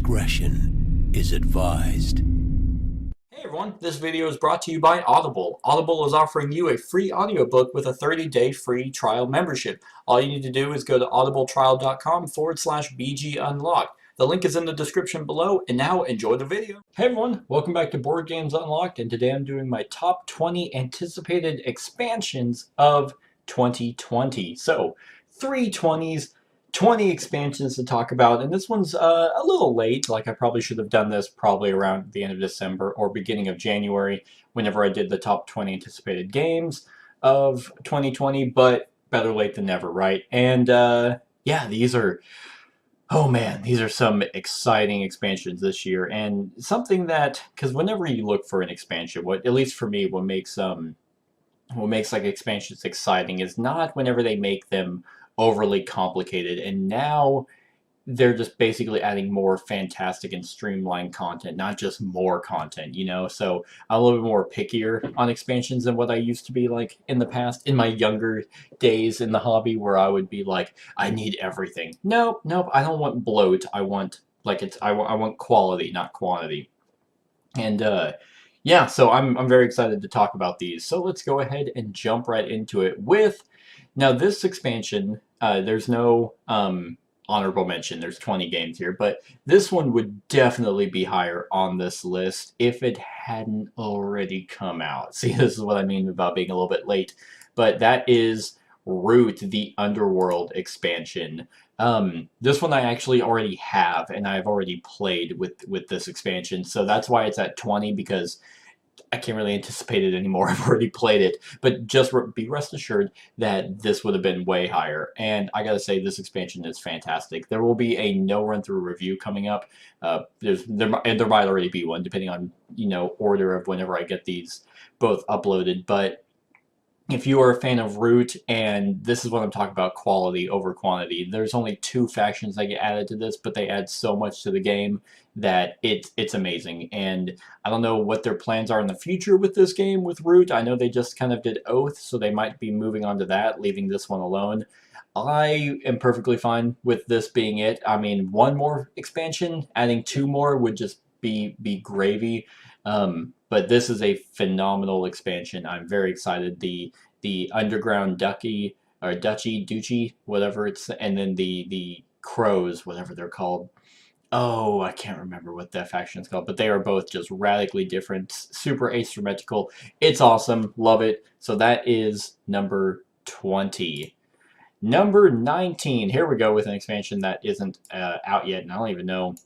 discretion is advised. Hey everyone, this video is brought to you by Audible. Audible is offering you a free audiobook with a 30-day free trial membership. All you need to do is go to audibletrial.com/bgunlocked. The link is in the description below, and now enjoy the video. Hey everyone, welcome back to Board Games Unlocked, and today I'm doing my top 20 anticipated expansions of 2020. So, 320s, 20 expansions to talk about, and this one's a little late. Like, I probably should have done this probably around the end of December or beginning of January whenever I did the top 20 anticipated games of 2020, but better late than never, right? And yeah, these are, oh man, these are some exciting expansions this year, and something that, because whenever you look for an expansion, what, at least for me, what makes like expansions exciting is not whenever they make them overly complicated, and now they're just basically adding more fantastic and streamlined content, not just more content, you know? So I'm a little bit more pickier on expansions than what I used to be like in the past, in my younger days in the hobby, where I would be like, I need everything. Nope, I don't want bloat. I want, like, I want quality, not quantity. And yeah, so I'm very excited to talk about these. So let's go ahead and jump right into it with, now this expansion, there's no honorable mention. There's 20 games here, but this one would definitely be higher on this list if it hadn't already come out. See, this is what I mean about being a little bit late, but that is Root, the Underworld expansion. This one I actually already have, and I've already played with this expansion, so that's why it's at 20, because I can't really anticipate it anymore. I've already played it, but just be rest assured that this would have been way higher. And I gotta say, this expansion is fantastic. There will be a no run-through review coming up. There might already be one, depending on, you know, order of whenever I get these both uploaded. But if you are a fan of Root, and this is what I'm talking about, quality over quantity, there's only 2 factions that get added to this, but they add so much to the game that it's amazing. And I don't know what their plans are in the future with this game with Root. I know they just kind of did Oath, so they might be moving on to that, leaving this one alone. I am perfectly fine with this being it. I mean, one more expansion, adding 2 more would just be gravy. But this is a phenomenal expansion. I'm very excited. The Underground Duchy, or Duchy, whatever it's, and then the Crows, whatever they're called. Oh, I can't remember what that faction is called, but they are both just radically different, super asymmetrical. It's awesome. Love it. So that is number 20. Number 19. Here we go with an expansion that isn't out yet, and I don't even know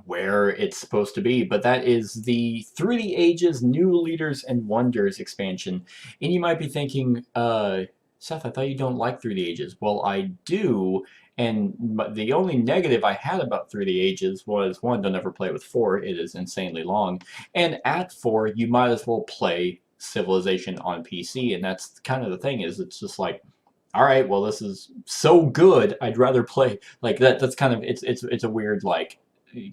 where it's supposed to be, but that is the Through the Ages New Leaders and Wonders expansion. And you might be thinking, Seth, I thought you don't like Through the Ages. Well, I do, and the only negative I had about Through the Ages was, 1, don't ever play it with 4, it is insanely long, and at 4, you might as well play Civilization on PC, and that's kind of the thing, is it's just like, all right, well, this is so good, I'd rather play, like, that's kind of, it's a weird, like,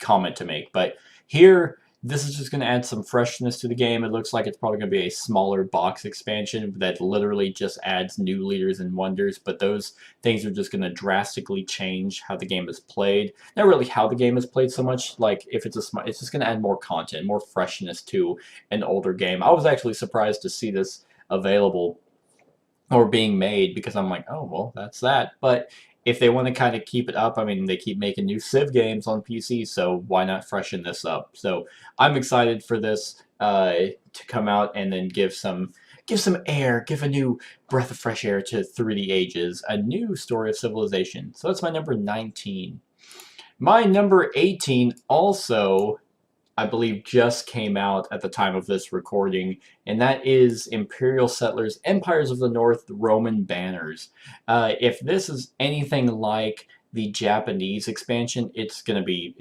comment to make. But here, this is just going to add some freshness to the game. It looks like it's probably going to be a smaller box expansion that literally just adds new leaders and wonders, but those things are just going to drastically change how the game is played. Not really how the game is played so much, like if it's it's just going to add more content, more freshness to an older game. I was actually surprised to see this available or being made, because I'm like, oh, well, that's that. But if they want to kind of keep it up, I mean, they keep making new Civ games on PC, so why not freshen this up? So I'm excited for this to come out and then give some air, give a new breath of fresh air to Through the Ages, a new story of civilization. So that's my number 19. My number 18 also, I believe, just came out at the time of this recording, and that is Imperial Settlers, Empires of the North, Roman Banners. If this is anything like the Japanese expansion, it's gonna be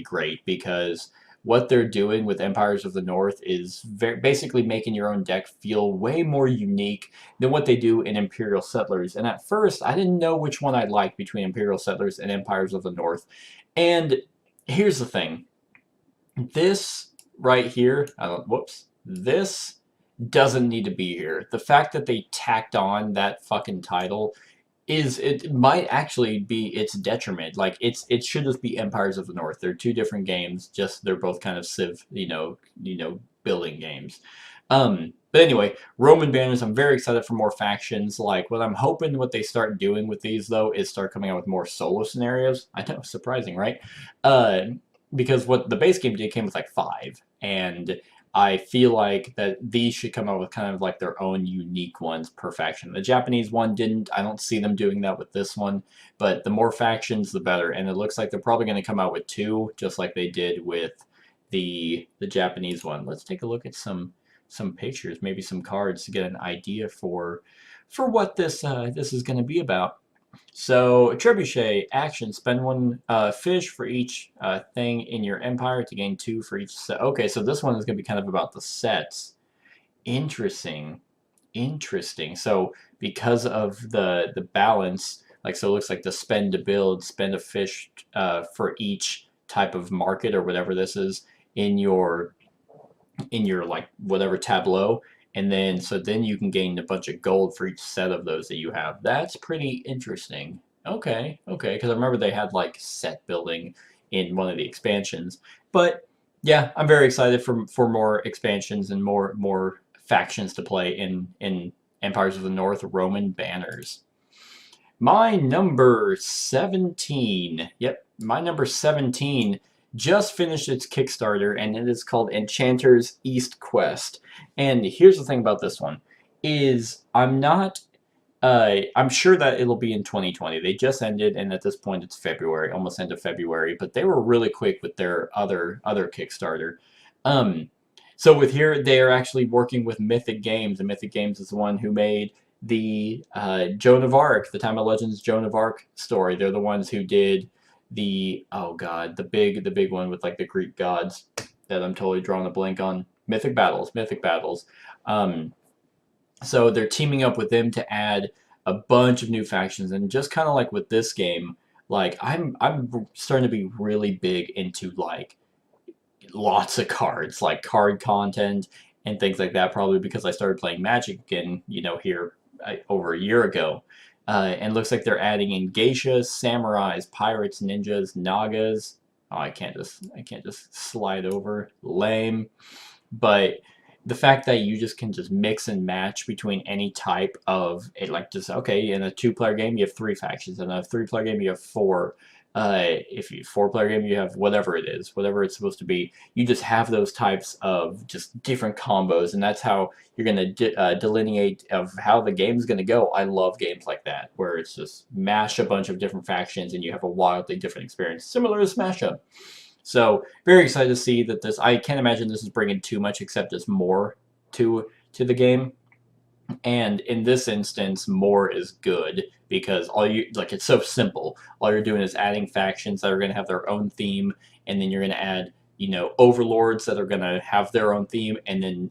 great, because what they're doing with Empires of the North is basically making your own deck feel way more unique than what they do in Imperial Settlers. And at first, I didn't know which one I liked between Imperial Settlers and Empires of the North. And here's the thing. This right here, this doesn't need to be here. The fact that they tacked on that fucking title is it might actually be its detriment. Like it should just be Empires of the North. They're two different games. Just they're both kind of civ, building games. But anyway, Roman banners. I'm very excited for more factions. Like what I'm hoping what they start doing with these though is start coming out with more solo scenarios. I know, surprising, right? Uh, because what the base game did came with like 5, and I feel like that these should come out with kind of like their own unique ones per faction. The Japanese one didn't. I don't see them doing that with this one, but the more factions, the better. And it looks like they're probably going to come out with 2, just like they did with the Japanese one. Let's take a look at some pictures, maybe some cards to get an idea for what this is going to be about. So, Trebuchet, action, spend 1 fish for each thing in your empire to gain 2 for each set. Okay, so this one is going to be kind of about the sets. Interesting. Interesting. So, because of the balance, like, so it looks like the spend to build, spend a fish for each type of market or whatever this is in your like whatever tableau, and then so then you can gain a bunch of gold for each set of those that you have. That's pretty interesting. Okay, okay, because I remember they had like set building in one of the expansions. But yeah, I'm very excited for more expansions and more factions to play in Empires of the North Roman banners. My number 17. Yep, my number 17 just finished its Kickstarter, and it is called Enchanters East Quest. And here's the thing about this one is I'm sure that it'll be in 2020. They just ended, and at this point it's February, almost end of February, but they were really quick with their other Kickstarter. Um, so with here, they are actually working with Mythic Games, and Mythic Games is the one who made the Joan of Arc, the Time of Legends Joan of Arc story. They're the ones who did oh god, the big one with like the Greek gods that I'm totally drawing a blank on. Mythic Battles. Um, so they're teaming up with them to add a bunch of new factions, and just kind of like with this game, like I'm starting to be really big into like lots of cards, like card content and things like that, probably because I started playing Magic again, here over a year ago. And looks like they're adding in geishas, samurais, pirates, ninjas, nagas. Oh, I can't just slide over. Lame. But the fact that you just can just mix and match between any type of it, like just okay, in a 2-player game you have 3 factions, in a 3-player game you have 4. If you 4-player game you have whatever it is, whatever it's supposed to be. You just have those types of just different combos, and that's how you're gonna delineate of how the game's gonna go. I love games like that where it's just mash a bunch of different factions and you have a wildly different experience, similar to Smash Up. So very excited to see that this. I can't imagine this is bringing too much, except just more to the game. And in this instance, more is good because all you like it's so simple. All you're doing is adding factions that are going to have their own theme, and then you're going to add overlords that are going to have their own theme, and then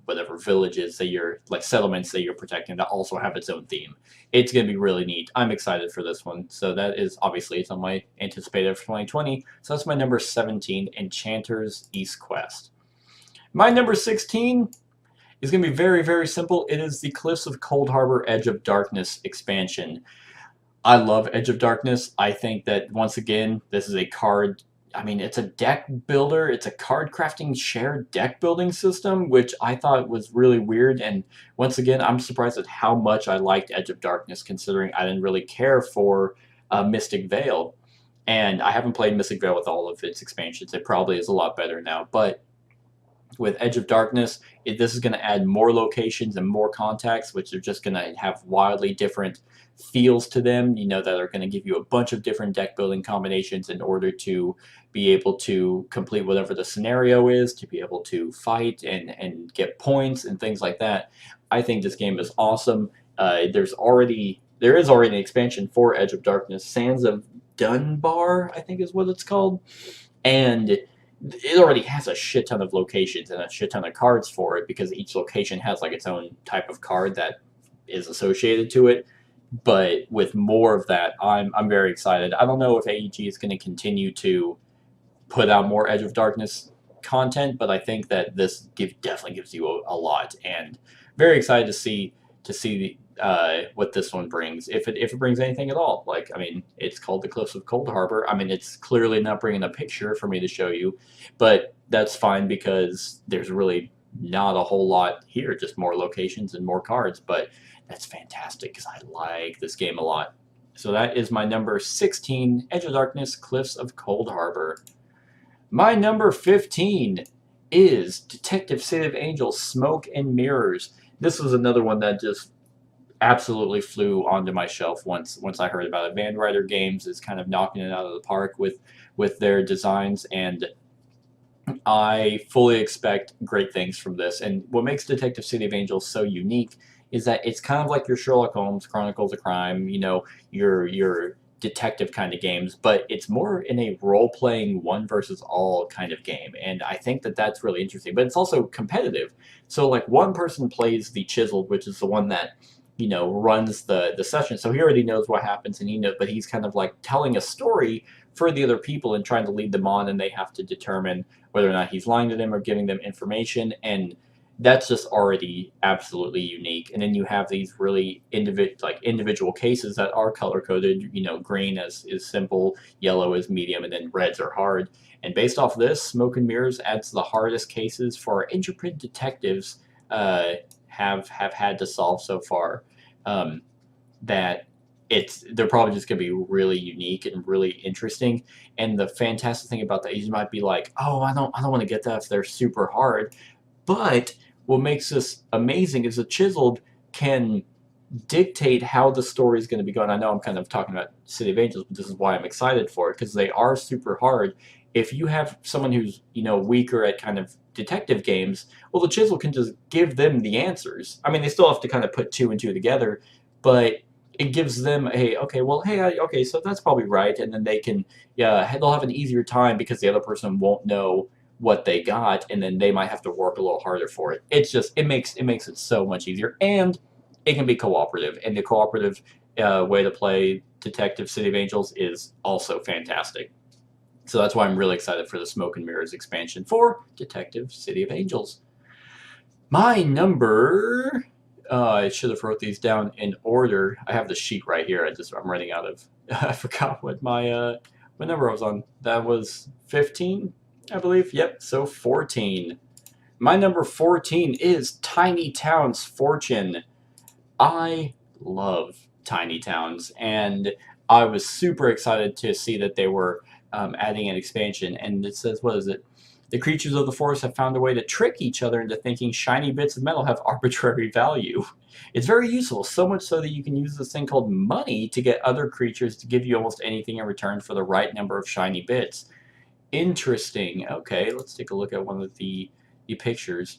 whatever villages that you're like settlements that you're protecting that also have its own theme. It's going to be really neat. I'm excited for this one. So that is obviously it's on my anticipated for 2020. So that's my number 17, Enchanters East Quest. My number 16 is going to be very, very simple. It is the Cliffs of Cold Harbor Edge of Darkness expansion. I love Edge of Darkness. I think that, once again, this is a card. I mean, it's a deck builder. It's a card crafting shared deck building system, which I thought was really weird. And once again, I'm surprised at how much I liked Edge of Darkness, considering I didn't really care for Mystic Vale. And I haven't played Mystic Vale with all of its expansions. It probably is a lot better now. But with Edge of Darkness, this is going to add more locations and more contacts, which are just going to have wildly different feels to them, that are going to give you a bunch of different deck building combinations in order to be able to complete whatever the scenario is, to be able to fight and get points and things like that. I think this game is awesome. There is already an expansion for Edge of Darkness, Sands of Dunbar, I think is what it's called, and it already has a shit ton of locations and a shit ton of cards for it because each location has like its own type of card that is associated to it. But with more of that, I'm very excited. I don't know if AEG is going to continue to put out more Edge of Darkness content, but I think that this definitely gives you a lot, and very excited to see to see what this one brings, if it brings anything at all. Like, I mean, it's called the Cliffs of Cold Harbor. I mean, it's clearly not bringing a picture for me to show you, but that's fine because there's really not a whole lot here, just more locations and more cards. But that's fantastic because I like this game a lot. So that is my number 16, Edge of Darkness, Cliffs of Cold Harbor. My number 15 is Detective City of Angels, Smoke and Mirrors. This was another one that just absolutely flew onto my shelf once I heard about it. Van Ryder Games is kind of knocking it out of the park with their designs, and I fully expect great things from this. And what makes Detective City of Angels so unique is that it's kind of like your Sherlock Holmes, Chronicles of Crime, you know, your detective kind of games, but it's more in a role-playing one versus all kind of game. And I think that that's really interesting, but it's also competitive. So like one person plays the Chiseled, which is the one that, you know, runs the session. So he already knows what happens, and but he's kind of like telling a story for the other people and trying to lead them on, and they have to determine whether or not he's lying to them or giving them information. And that's just already absolutely unique. And then you have these really individual cases that are color coded. You know, green is simple, yellow is medium, and then reds are hard. And based off this, Smoke and Mirrors adds the hardest cases for intrepid detectives have had to solve so far. That they're probably just going to be really unique and really interesting. And the fantastic thing about that is you might be like, oh, I don't want to get that if they're super hard. But what makes this amazing is the Chiseled can dictate how the story is going to be going. I know I'm kind of talking about City of Angels, but this is why I'm excited for it, because they are super hard. If you have someone who's, you know, weaker at kind of detective games, well, the Chisel can just give them the answers. I mean, they still have to kind of put two and two together, but it gives them, hey, okay, well, hey, okay, so that's probably right, and then they can, yeah, they'll have an easier time because the other person won't know what they got, and then they might have to work a little harder for it. It's just it makes it so much easier, and it can be cooperative, and the cooperative way to play Detective City of Angels is also fantastic. So that's why I'm really excited for the Smoke and Mirrors expansion for Detective City of Angels. My number, I should have wrote these down in order. I have the sheet right here. I'm running out of. I forgot what my what number I was on. That was 15, I believe. Yep. So 14. My number 14 is Tiny Towns Fortune. I love tiny towns, and I was super excited to see that they were adding an expansion. And it says, what is it? The creatures of the forest have found a way to trick each other into thinking shiny bits of metal have arbitrary value. It's very useful, so much so that you can use this thing called money to get other creatures to give you almost anything in return for the right number of shiny bits. Interesting. Okay, let's take a look at one of the pictures.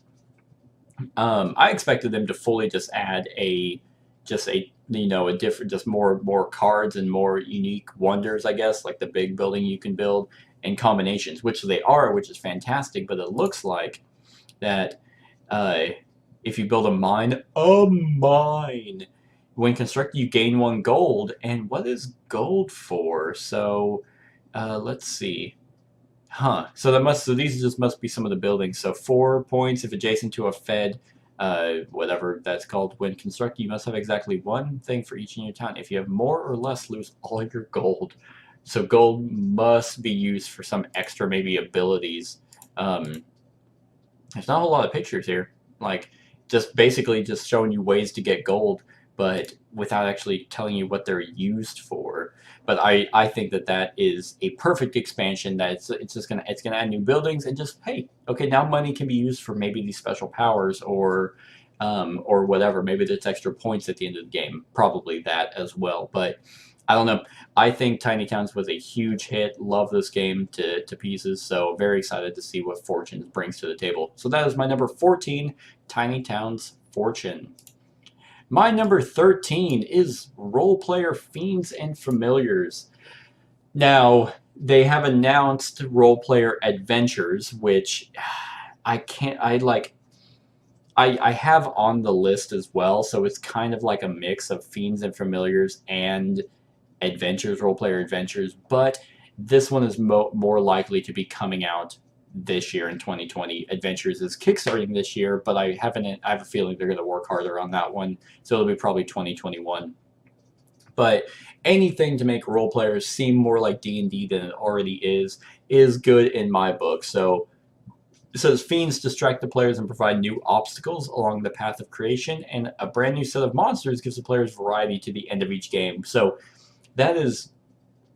I expected them to fully just add a different, just more cards and more unique wonders, I guess, like the big building you can build and combinations, which they are, which is fantastic. But it looks like that if you build a mine, when constructed, you gain 1 gold. And what is gold for? So let's see. So these just must be some of the buildings. So 4 points if adjacent to a fed, whatever that's called. When constructed, you must have exactly 1 thing for each in your town. If you have more or less, lose all your gold. So gold must be used for some extra maybe abilities. There's not a whole lot of pictures here. Like, just basically just showing you ways to get gold, but without actually telling you what they're used for. But I think that is a perfect expansion. That it's gonna add new buildings and just, hey, okay, now money can be used for maybe these special powers or whatever. Maybe there's extra points at the end of the game. Probably that as well. But I don't know. I think Tiny Towns was a huge hit. Love this game to pieces. So very excited to see what Fortune brings to the table. So that is my number 14, Tiny Towns Fortune. My number 13 is Roleplayer Fiends and Familiars. Now, they have announced Roleplayer Adventures, which I have on the list as well, so it's kind of like a mix of Fiends and Familiars and Adventures, Roleplayer Adventures, but this one is more likely to be coming out this year in 2020. Adventures is kickstarting this year, but I have a feeling they're going to work harder on that one, so it'll be probably 2021. But anything to make role players seem more like D&D than it already is good in my book. So it says Fiends distract the players and provide new obstacles along the path of creation, and a brand new set of monsters gives the players variety to the end of each game. So that is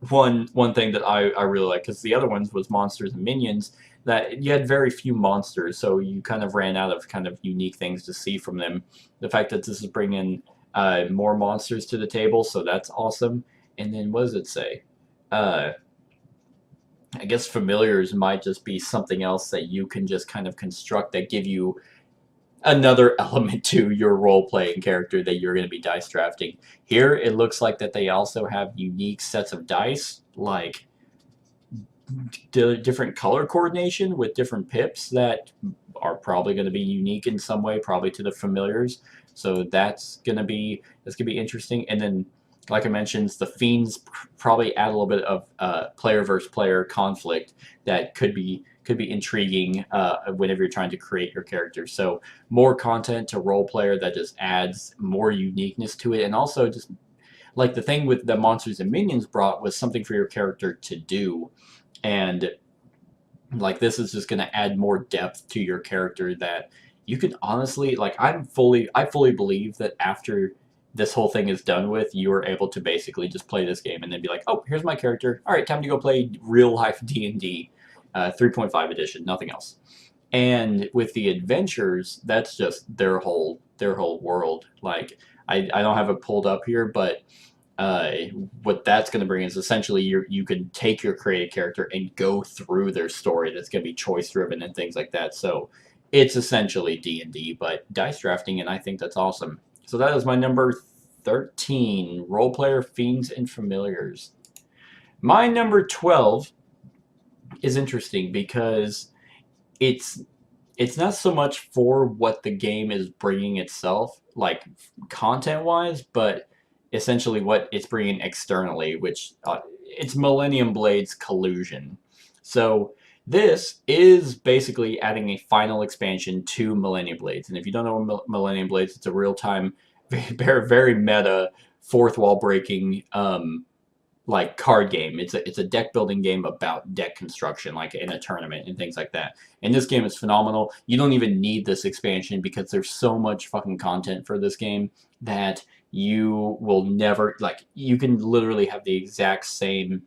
one thing that I really like, because the other ones was monsters and minions, that you had very few monsters, so you kind of ran out of kind of unique things to see from them. The fact that this is bringing more monsters to the table, so that's awesome. And then what does it say? I guess familiars might just be something else that you can just kind of construct that give you another element to your role-playing character that you're going to be dice drafting. Here, it looks like that they also have unique sets of dice, like different color coordination with different pips that are probably going to be unique in some way, probably to the familiars. So that's gonna be interesting. And then, like I mentioned, the Fiends probably add a little bit of player versus player conflict that could be intriguing whenever you're trying to create your character. So more content to role player that just adds more uniqueness to it, and also just like the thing with the monsters and minions brought was something for your character to do, and like this is just going to add more depth to your character that you can honestly, like, I fully believe that after this whole thing is done with, you are able to basically just play this game and then be like, oh, here's my character. All right, time to go play real life D&D, 3.5 edition, nothing else. And with the adventures, that's just their whole world. Like, I don't have it pulled up here, but what that's going to bring is essentially you can take your created character and go through their story. That's going to be choice driven and things like that. So it's essentially D&D, but dice drafting, and I think that's awesome. So that is my number 13, Role Player, Fiends, and Familiars. My number 12 is interesting because it's not so much for what the game is bringing itself, like content-wise, but essentially what it's bringing externally, which it's Millennium Blade's Collusion. So this is basically adding a final expansion to Millennium Blades. And if you don't know Millennium Blades, it's a real-time, very, very meta, fourth wall breaking like card game. It's a deck building game about deck construction, like in a tournament and things like that. And this game is phenomenal. You don't even need this expansion because there's so much fucking content for this game that you will never, like, you can literally have the exact same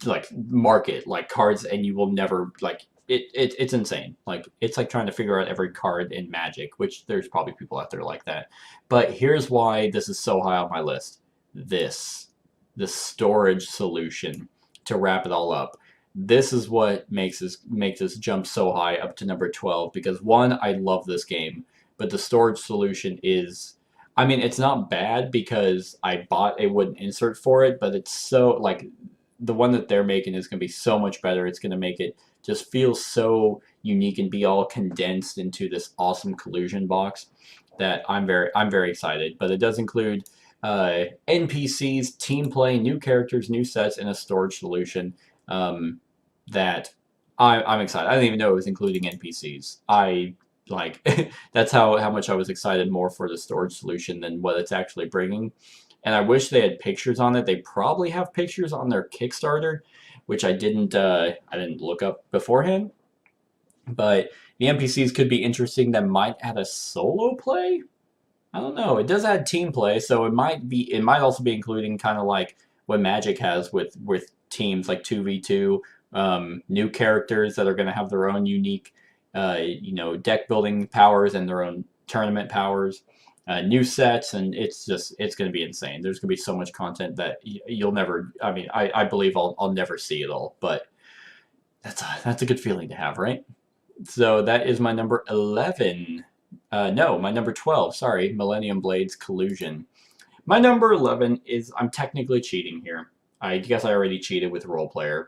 like market, like cards, and you will never, like, it's insane. Like, it's like trying to figure out every card in Magic, which there's probably people out there like that. But here's why this is so high on my list. The storage solution to wrap it all up. This is what makes this jump so high up to number 12, because one, I love this game, but the storage solution is, I mean, it's not bad because I bought a wooden insert for it, but it's so, like, the one that they're making is going to be so much better. It's going to make it just feel so unique and be all condensed into this awesome Collusion box that I'm very excited. But it does include NPCs, team play, new characters, new sets, and a storage solution that I'm excited. I didn't even know it was including NPCs. That's how much I was excited more for the storage solution than what it's actually bringing. And I wish they had pictures on it. They probably have pictures on their Kickstarter, which I didn't look up beforehand. But the NPCs could be interesting. That might add a solo play. I don't know. It does add team play, so it might also be including kind of like what Magic has with teams, like 2v2, new characters that are going to have their own unique deck building powers and their own tournament powers. New sets, and it's going to be insane. There's going to be so much content that you'll never, I mean, I believe I'll never see it all, but that's a good feeling to have, right? So that is my number 11. No, my number 12, sorry, Millennium Blades Collusion. My number 11 is, I'm technically cheating here. I guess I already cheated with Roleplayer.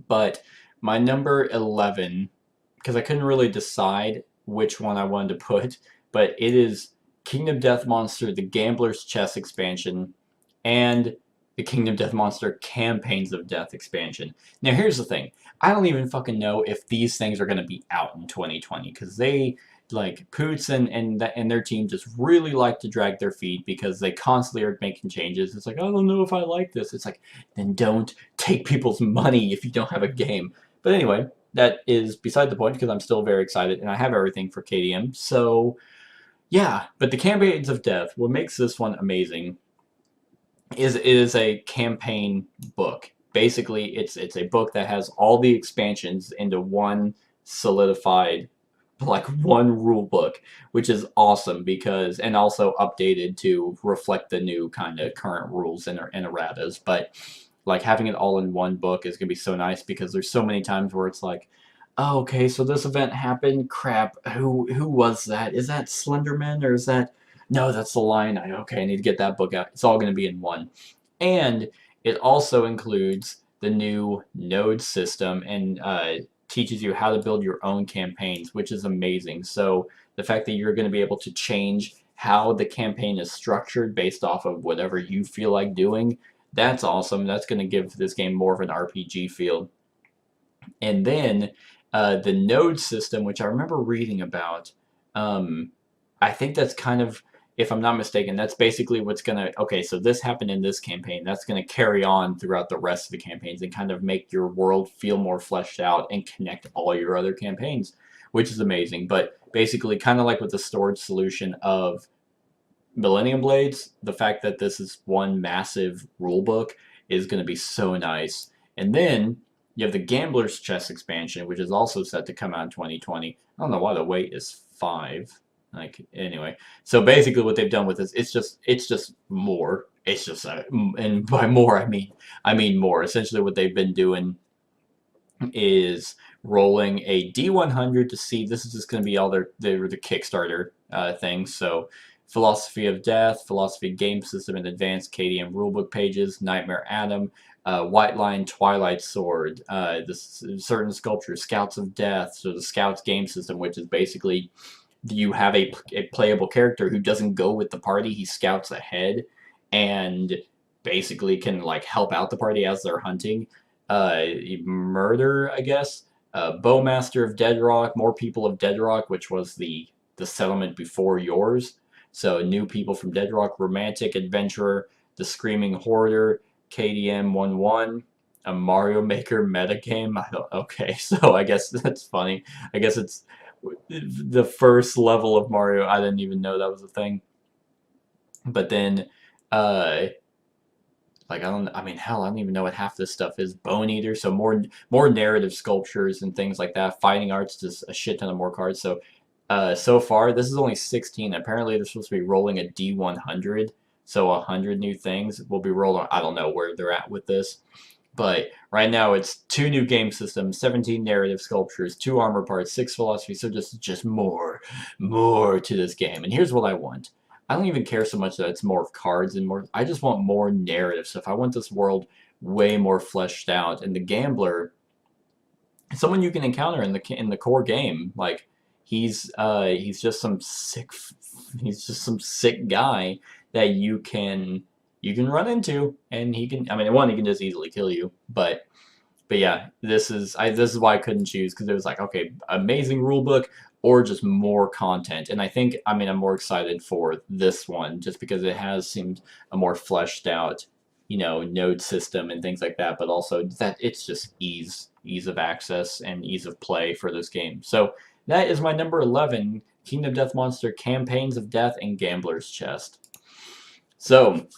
But my number 11, because I couldn't really decide which one I wanted to put, but it is Kingdom Death Monster, the Gambler's Chess expansion, and the Kingdom Death Monster Campaigns of Death expansion. Now, here's the thing. I don't even fucking know if these things are going to be out in 2020, because they, like, Poots and their team just really like to drag their feet because they constantly are making changes. It's like, I don't know if I like this. It's like, then don't take people's money if you don't have a game. But anyway, that is beside the point, because I'm still very excited, and I have everything for KDM, so yeah. But the Campaigns of Death, what makes this one amazing is it is a campaign book. Basically, it's a book that has all the expansions into one solidified, like, one rule book, which is awesome because, and also updated to reflect the new kind of current rules and erratas. But like having it all in one book is gonna be so nice, because there's so many times where it's like, oh, okay, so this event happened. Crap, who was that? Is that Slenderman, or is that? No, that's the Lion Eye. Okay, I need to get that book out. It's all going to be in one, and it also includes the new node system and teaches you how to build your own campaigns, which is amazing. So the fact that you're going to be able to change how the campaign is structured based off of whatever you feel like doing, that's awesome. That's going to give this game more of an RPG feel. And then the node system, which I remember reading about, I think that's kind of, if I'm not mistaken, that's basically what's going to, okay, so this happened in this campaign. That's going to carry on throughout the rest of the campaigns and kind of make your world feel more fleshed out and connect all your other campaigns, which is amazing. But basically, kind of like with the storage solution of Millennium Blades, the fact that this is one massive rulebook is going to be so nice. And then you have the Gambler's Chest expansion, which is also set to come out in 2020. I don't know why the wait is 5. Like, anyway, so basically what they've done with this, it's just more. It's just, and by more I mean more. Essentially, what they've been doing is rolling a D100 to see. This is just going to be all the Kickstarter things. So, Philosophy of Death, Philosophy Game System and Advanced KDM Rulebook pages, Nightmare Atom, White Line Twilight Sword, this certain sculptures, Scouts of Death, so the Scouts game system, which is basically you have a playable character who doesn't go with the party. He scouts ahead and basically can, like, help out the party as they're hunting. Murder, I guess. Bowmaster of Deadrock, More People of Deadrock, which was the settlement before yours. So new people from Deadrock, Romantic Adventurer, The Screaming Hoarder, KDM 1-1, a Mario Maker metagame. Okay, so I guess that's funny. I guess it's the first level of Mario. I didn't even know that was a thing. But then, like, I don't even know what half this stuff is. Bone Eater, so more narrative sculptures and things like that. Fighting Arts, just a shit ton of more cards. So, so far, this is only 16. Apparently, they're supposed to be rolling a D100. So 100 new things will be rolled on. I don't know where they're at with this. But right now it's 2 new game systems, 17 narrative sculptures, 2 armor parts, 6 philosophy, so just more to this game. And here's what I want. I don't even care so much that it's more of cards and more. I just want more narrative stuff. I want this world way more fleshed out. And the Gambler, someone you can encounter in the core game. Like, he's just some sick guy that you can run into, and he can, he can just easily kill you, but yeah, this is why I couldn't choose, because it was like, okay, amazing rulebook or just more content. And I think, I'm more excited for this one just because it has seemed a more fleshed out, node system and things like that, but also that it's just ease of access and ease of play for this game. So that is my number 11, Kingdom Death Monster Campaigns of Death and Gambler's Chest. So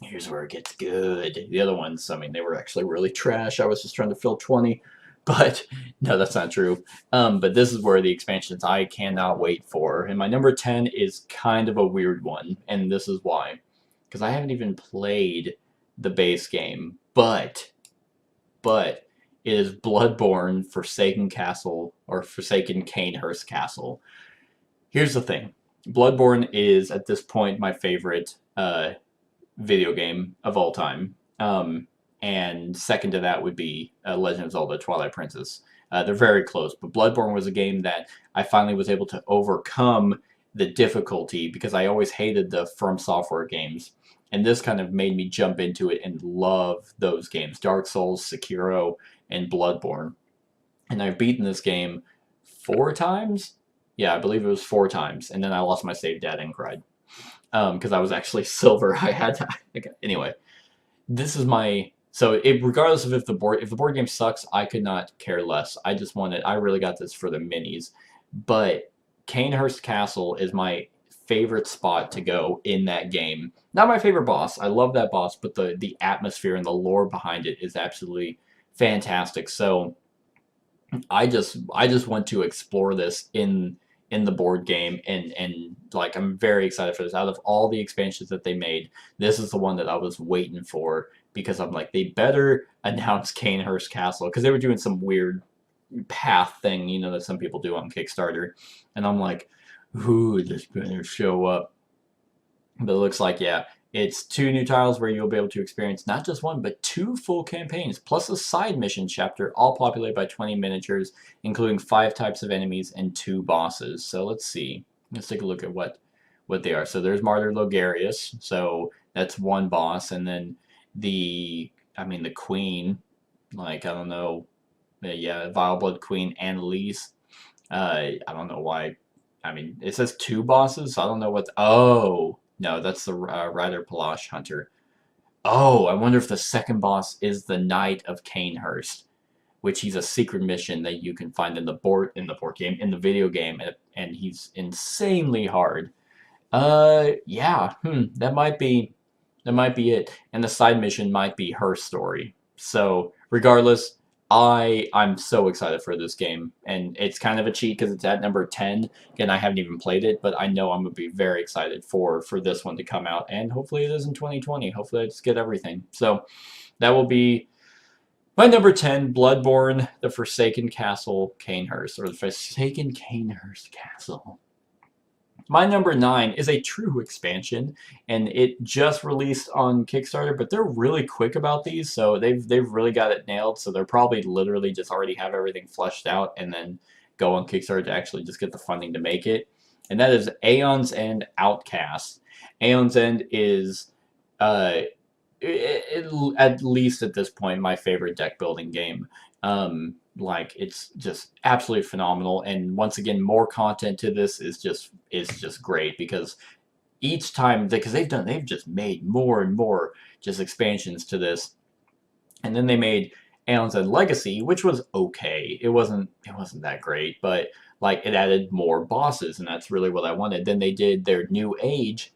here's where it gets good. The other ones, they were actually really trash. I was just trying to fill 20, but no, that's not true. But this is where the expansions I cannot wait for. And my number 10 is kind of a weird one, and this is why. Because I haven't even played the base game, but it is Bloodborne Forsaken Castle, or Forsaken Cainhurst Castle. Here's the thing. Bloodborne is, at this point, my favorite video game of all time. And second to that would be Legend of Zelda Twilight Princess. They're very close, but Bloodborne was a game that I finally was able to overcome the difficulty, because I always hated the From Software games. And this kind of made me jump into it and love those games. Dark Souls, Sekiro, and Bloodborne. And I've beaten this game 4 times. Yeah, I believe it was 4 times. And then I lost my save data and cried. Because I was actually silver. I had to... Anyway, this is my... So regardless of if the board game sucks, I could not care less. I just wanted... I really got this for the minis. But Cainhurst Castle is my favorite spot to go in that game. Not my favorite boss. I love that boss, but the atmosphere and the lore behind it is absolutely fantastic. So I just want to explore this in the board game, and like I'm very excited for this. Out of all the expansions that they made, this is the one that I was waiting for, because I'm like, they better announce Cainhurst Castle, because they were doing some weird path thing, you know, that some people do on Kickstarter, and I'm like, ooh, this better show up. But it looks like, yeah, it's 2 new tiles where you'll be able to experience not just 1, but 2 full campaigns, plus a side mission chapter, all populated by 20 miniatures, including 5 types of enemies and 2 bosses. So let's see. Let's take a look at what they are. So there's Martyr Logarius, so that's 1 boss, and then the Queen, like, I don't know, yeah, Vileblood Queen Annalise. I don't know why. I mean, it says 2 bosses, so I don't know what... Oh! No, that's the Rider Palash Hunter. Oh, I wonder if the second boss is the Knight of Cainhurst, which he's a secret mission that you can find in the video game, and he's insanely hard. Yeah, that might be it. And the side mission might be her story. So, regardless, I'm so excited for this game, and it's kind of a cheat because it's at number 10. Again, I haven't even played it, but I know I'm going to be very excited for this one to come out, and hopefully it is in 2020. Hopefully I just get everything. So that will be my number 10, Bloodborne, the Forsaken Castle, Cainhurst, or the Forsaken Cainhurst Castle. My number 9 is a true expansion, and it just released on Kickstarter, but they're really quick about these, so they've really got it nailed, so they're probably literally just already have everything fleshed out and then go on Kickstarter to actually just get the funding to make it. And that is Aeon's End Outcast. Aeon's End is, at least at this point, my favorite deck building game. Like, it's just absolutely phenomenal, and once again, more content to this is just great, because each time, because they've just made more and more just expansions to this, and then they made Aeon's End Legacy, which was okay. It wasn't that great, but like, it added more bosses, and that's really what I wanted. Then they did their New Age,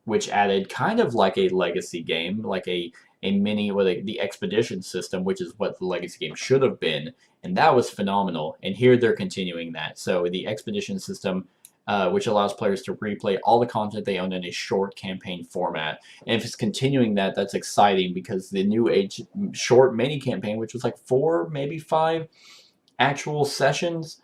which added kind of like a legacy game, like a mini with the expedition system, which is what the legacy game should have been, and that was phenomenal. And here they're continuing that. So the expedition system, which allows players to replay all the content they own in a short campaign format. And if it's continuing that, that's exciting, because the New Age short mini campaign, which was like 4, maybe 5 actual sessions,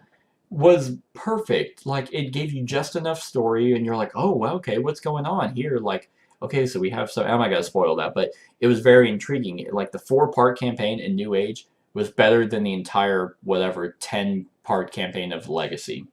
was perfect. Like, it gave you just enough story, and you're like, oh, well, okay, what's going on here? Like, okay, so we have some... I'm not going to spoil that, but it was very intriguing. Like, the 4-part campaign in New Age was better than the entire, whatever, 10-part campaign of Legacy.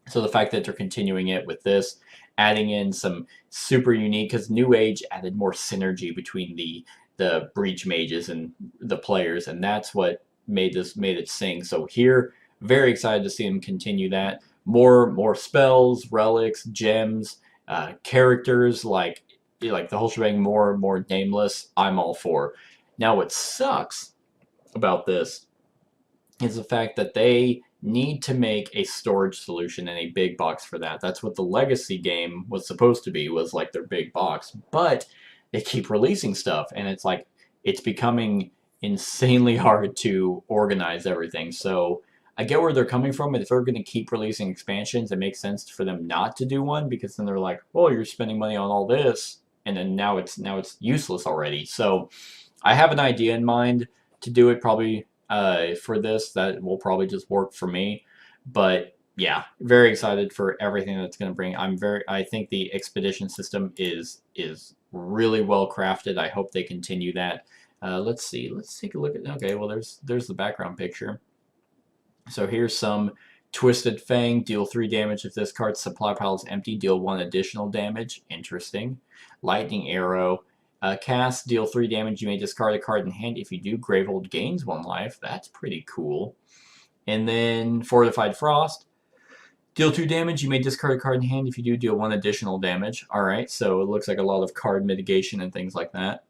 So the fact that they're continuing it with this, adding in some super unique... Because New Age added more synergy between the Breach Mages and the players, and that's what made it sing. So here... very excited to see them continue that. More spells, relics, gems, characters, like the whole shebang, more nameless. I'm all for. Now, what sucks about this is the fact that they need to make a storage solution and a big box for that. That's what the Legacy game was supposed to be, was like their big box. But they keep releasing stuff, and it's like, it's becoming insanely hard to organize everything. So I get where they're coming from, and if they're going to keep releasing expansions, it makes sense for them not to do one, because then they're like, well, you're spending money on all this, and then now it's useless already. So I have an idea in mind to do it, probably for this, that will probably just work for me. But yeah, very excited for everything that's going to bring. I think the expedition system is really well crafted. I hope they continue that. Let's see. Let's take a look at... Okay, well, there's the background picture. So here's some Twisted Fang, deal 3 damage if this card's supply pile is empty, deal 1 additional damage. Interesting. Lightning Arrow. Cast, deal 3 damage. You may discard a card in hand. If you do, Gravehold gains 1 life. That's pretty cool. And then Fortified Frost. Deal 2 damage. You may discard a card in hand. If you do, deal 1 additional damage. Alright, so it looks like a lot of card mitigation and things like that.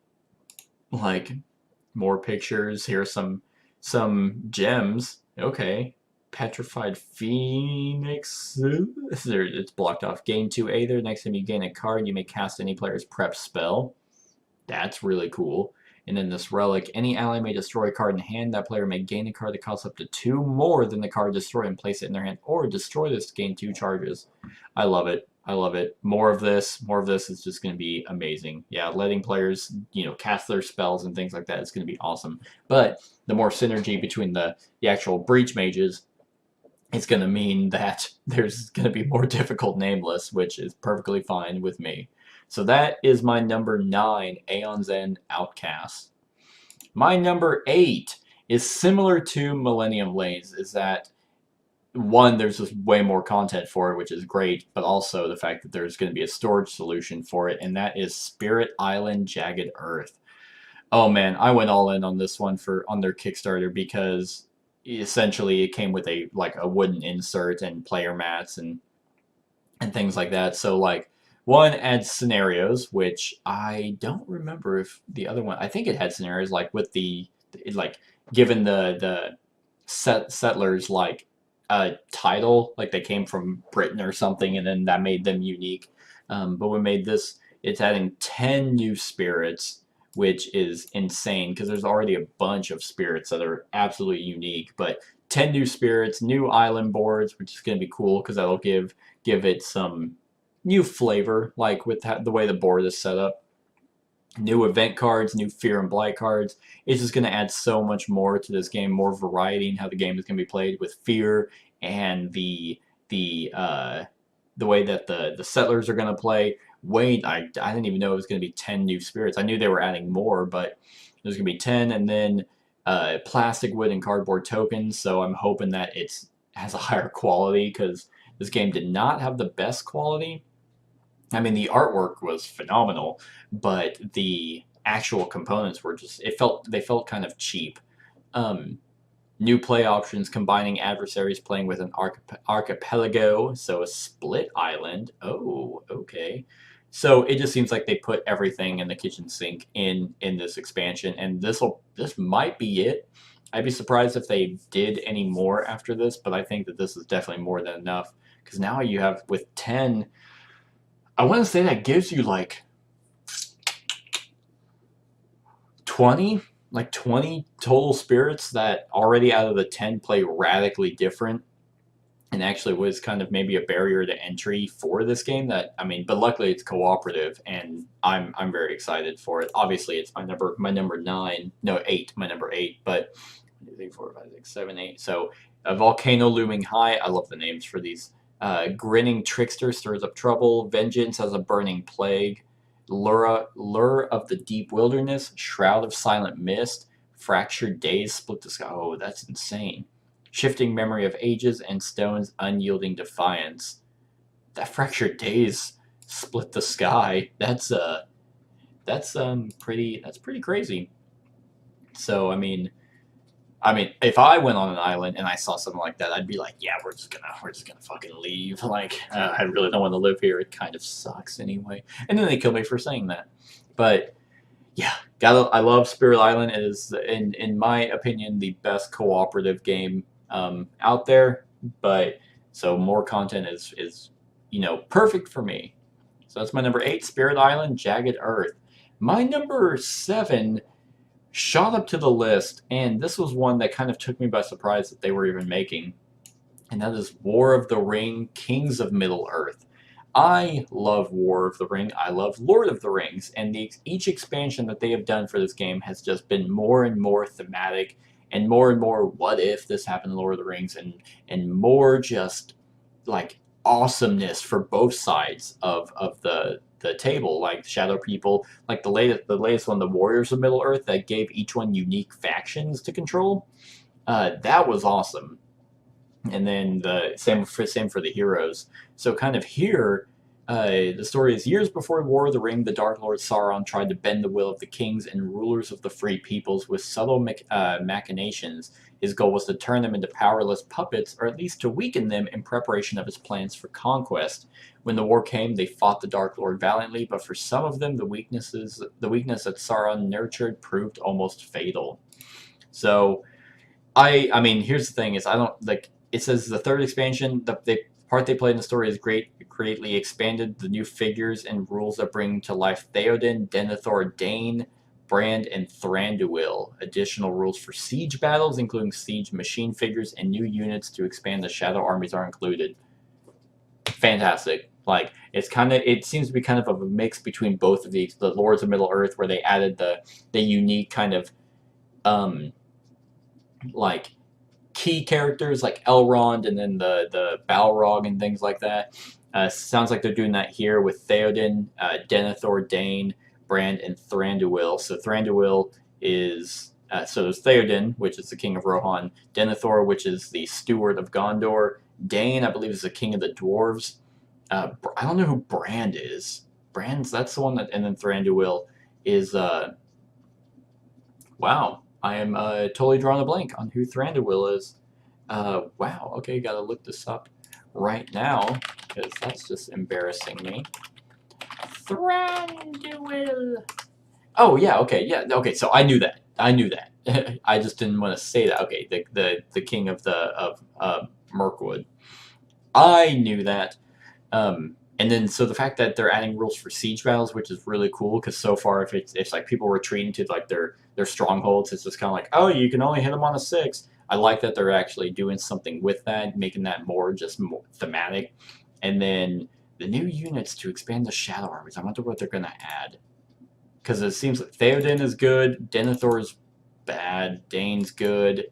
Like, more pictures. Here's some gems. Okay. Petrified Phoenix. It's blocked off. Gain 2 Aether. Next time you gain a card, you may cast any player's prep spell. That's really cool. And then this relic. Any ally may destroy a card in hand. That player may gain a card that costs up to 2 more than the card destroyed and place it in their hand. Or destroy this to gain 2 charges. I love it. I love it. More of this. More of this is just going to be amazing. Yeah, letting players, cast their spells and things like that is going to be awesome. But the more synergy between the actual Breach Mages, it's going to mean that there's going to be more difficult nameless, which is perfectly fine with me. So that is my number 9, Aeon's End Outcast. My number 8 is similar to Millennium Lanes, is that, one, there's just way more content for it, which is great, but also the fact that there's going to be a storage solution for it, and that is Spirit Island Jagged Earth. Oh man, I went all in on this one on their Kickstarter because essentially it came with a wooden insert and player mats and things like that. So one adds scenarios, which I don't remember if the other one, I think it had scenarios with given the settlers a title, they came from Britain or something, and then that made them unique. But we made this, it's adding 10 new spirits, which is insane because there's already a bunch of spirits that are absolutely unique. But 10 new spirits, new island boards, which is going to be cool because that'll give it some new flavor, with the way the board is set up. New event cards, new Fear and Blight cards. It's just going to add so much more to this game, more variety in how the game is going to be played with Fear and the way that the settlers are going to play. I didn't even know it was going to be 10 new spirits. I knew they were adding more, but there's going to be 10, and then plastic, wood, and cardboard tokens. So I'm hoping that it has a higher quality because this game did not have the best quality. I mean, the artwork was phenomenal, but the actual components were just, they felt kind of cheap. New play options combining adversaries playing with an archipelago, so a split island. Oh, okay. So it just seems like they put everything in the kitchen sink in this expansion, and this might be it. I'd be surprised if they did any more after this, but I think that this is definitely more than enough, because now you have, with 10, I want to say that gives you 20 total spirits that already out of the 10 play radically different, and actually was kind of maybe a barrier to entry for this game. But luckily it's cooperative, and I'm very excited for it. Obviously it's my number 9, no 8, my number 8, but 3, 4, 5, 6, 7, 8. So a volcano looming high. I love the names for these. Grinning Trickster stirs up trouble. Vengeance as a burning plague. Lure of the deep wilderness. Shroud of silent mist. Fractured days split the sky. Oh, that's insane. Shifting memory of ages and stones unyielding defiance. That fractured days split the sky. That's pretty crazy. So I mean, if I went on an island and I saw something like that, I'd be like, yeah, we're just gonna fucking leave. I really don't want to live here. It kind of sucks anyway. And then they kill me for saying that. But yeah, I love Spirit Island. It is, in my opinion, the best cooperative game out there. But so more content is perfect for me. So that's my number 8, Spirit Island, Jagged Earth. My number 7 shot up to the list, and this was one that kind of took me by surprise that they were even making, and that is War of the Ring, Kings of Middle-earth. I love War of the Ring. I love Lord of the Rings, and each expansion that they have done for this game has just been more and more thematic, and more what if this happened in Lord of the Rings, and more just awesomeness for both sides of the table, Shadow People, the latest one, the Warriors of Middle-earth, that gave each one unique factions to control. That was awesome. and then the same for the heroes. So kind of here, the story is years before War of the Ring, the Dark Lord Sauron tried to bend the will of the kings and rulers of the free peoples with subtle machinations. His goal was to turn them into powerless puppets, or at least to weaken them in preparation of his plans for conquest. When the war came, they fought the Dark Lord valiantly, but for some of them, the weakness that Sauron nurtured proved almost fatal. So, I mean, here's the thing: is I don't like. It says the third expansion, the part they played in the story is greatly expanded. The new figures and rules that bring to life Theoden, Denethor, Dane, Brand, and Thranduil. Additional rules for siege battles, including siege machine figures and new units to expand the shadow armies, are included. Fantastic. Like it seems to be kind of a mix between both of these. The Lords of Middle Earth, where they added the unique kind of like key characters like Elrond and then the Balrog and things like that. Sounds like they're doing that here with Theoden, Denethor, Dane, Brand, and Thranduil. So Thranduil is so there's Theoden, which is the king of Rohan, Denethor, which is the steward of Gondor, Dane, I believe, is the king of the dwarves. I don't know who Brand is. That's the one that, and then Thranduil is wow. I am totally drawing a blank on who Thranduil is. Wow, okay, gotta look this up right now, because that's just embarrassing me. Thranduil. Oh, yeah, okay, so I knew that. I just didn't want to say that. Okay, the king of Mirkwood. I knew that. And then so the fact that they're adding rules for siege battles, which is really cool, because so far if it's like people retreating to like their strongholds, it's just kind of like, oh, you can only hit them on a 6. I like that they're actually doing something with that, making that more thematic. And then the new units to expand the shadow armies. I wonder what they're gonna add, because it seems like Theoden is good, Denethor's bad, Dane's good,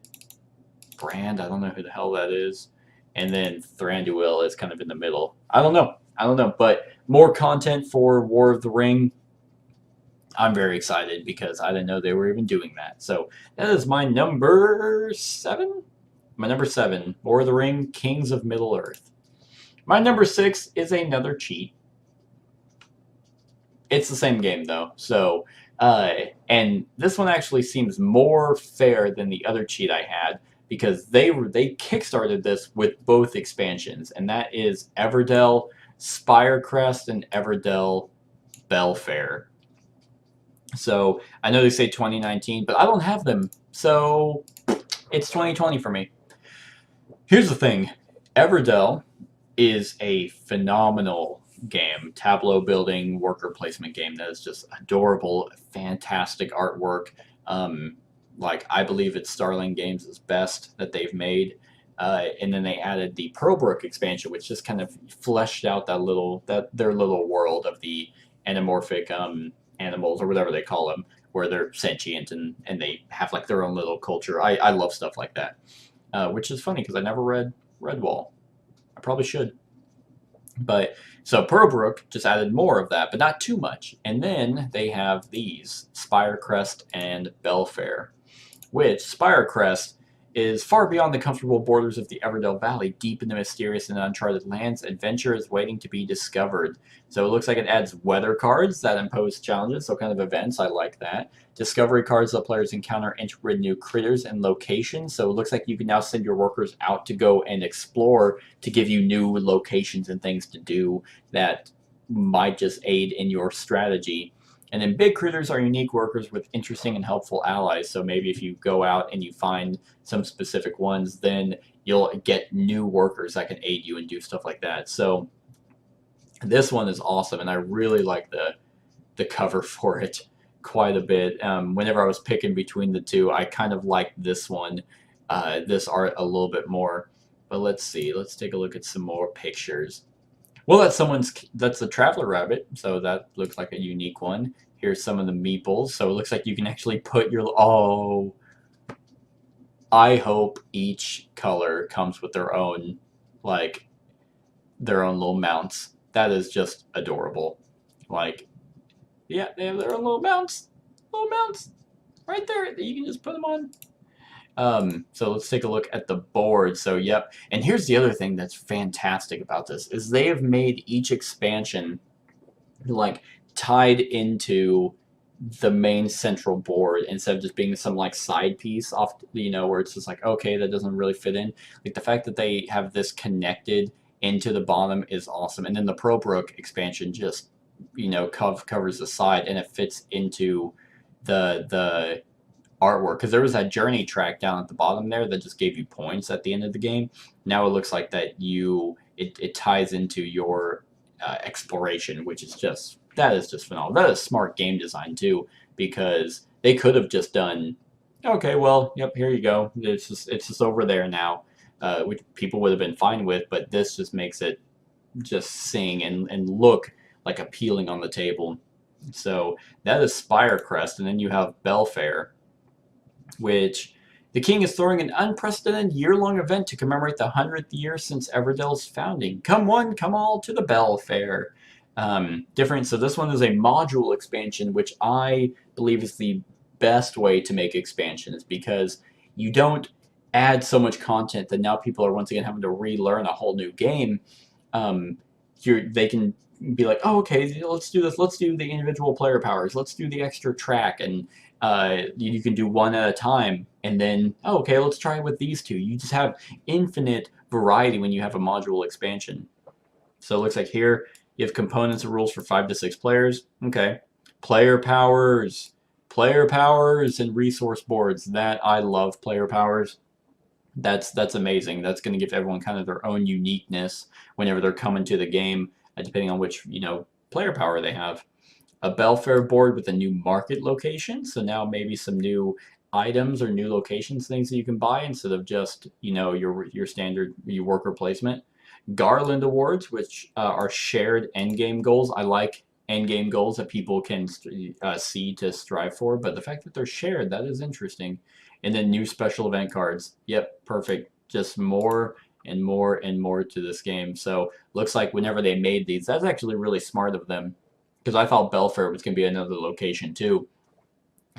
Brand, I don't know who the hell that is, and then Thranduil is kind of in the middle. I don't know, but more content for War of the Ring. I'm very excited because I didn't know they were even doing that. So that is my number 7. My number 7, War of the Ring, Kings of Middle-earth. My number 6 is another cheat. It's the same game though. So, and this one actually seems more fair than the other cheat I had, because they kickstarted this with both expansions, and that is Everdell Spirecrest and Everdell Belfair. So I know they say 2019, but I don't have them, so it's 2020 for me. Here's the thing, Everdell is a phenomenal game, tableau building, worker placement game that is just adorable, fantastic artwork. Like I believe it's Starling Games' best that they've made. And then they added the Pearlbrook expansion, which just kind of fleshed out their little world of the anamorphic animals, or whatever they call them, where they're sentient and they have like their own little culture. I love stuff like that, which is funny because I never read Redwall. I probably should. But so Pearlbrook just added more of that, but not too much. And then they have these Spirecrest and Belfair, which Spirecrest is far beyond the comfortable borders of the Everdell Valley, deep in the mysterious and uncharted lands. Adventure is waiting to be discovered. So it looks like it adds weather cards that impose challenges, so kind of events. I like that. Discovery cards that players encounter intricate new critters and locations. So it looks like you can now send your workers out to go and explore to give you new locations and things to do that might just aid in your strategy. And then big critters are unique workers with interesting and helpful allies. So maybe if you go out and you find some specific ones, then you'll get new workers that can aid you and do stuff like that. So this one is awesome, and I really like the cover for it quite a bit. Whenever I was picking between the two, I kind of liked this one, this art a little bit more. But let's see. Let's take a look at some more pictures. Well, that's the Traveler Rabbit, so that looks like a unique one. Here's some of the meeples, so it looks like you can actually put your, oh, I hope each color comes with their own, like, their own little mounts. That is just adorable. Like, yeah, they have their own little mounts right there. You can just put them on. So let's take a look at the board. So yep, and here's the other thing that's fantastic about this is they have made each expansion like tied into the main central board instead of just being some like side piece off, where it's just like, okay, that doesn't really fit in. Like the fact that they have this connected into the bottom is awesome. And then the Probrook expansion just, covers the side and it fits into the artwork, because there was that journey track down at the bottom there that just gave you points at the end of the game. Now it looks like that it ties into your exploration, which is just phenomenal. That is smart game design too, because they could have just done, okay, well, yep, here you go. It's just over there now, which people would have been fine with. But this just makes it just sing and look like appealing on the table. So that is Spirecrest, and then you have Belfair, which the king is throwing an unprecedented year-long event to commemorate the 100th year since Everdell's founding. Come one, come all to the Belfair. Different. So this one is a module expansion, which I believe is the best way to make expansions, because you don't add so much content that now people are once again having to relearn a whole new game. They can be like, oh, okay, let's do this. Let's do the individual player powers. Let's do the extra track, and you can do one at a time. And then, oh, okay, let's try it with these two. You just have infinite variety when you have a module expansion. So it looks like here you have components and rules for 5 to 6 players. Okay, player powers, and resource boards. That I love player powers. That's amazing. That's going to give everyone kind of their own uniqueness whenever they're coming to the game, depending on which player power they have. A Belfair board with a new market location, so now maybe some new items or new locations, things that you can buy instead of just your standard worker placement. Garland awards, which are shared endgame goals. I like endgame goals that people can see to strive for, but the fact that they're shared, that is interesting. And then new special event cards. Yep, perfect. Just more and more and more to this game. So looks like whenever they made these, that's actually really smart of them, because I thought Belfair was going to be another location too.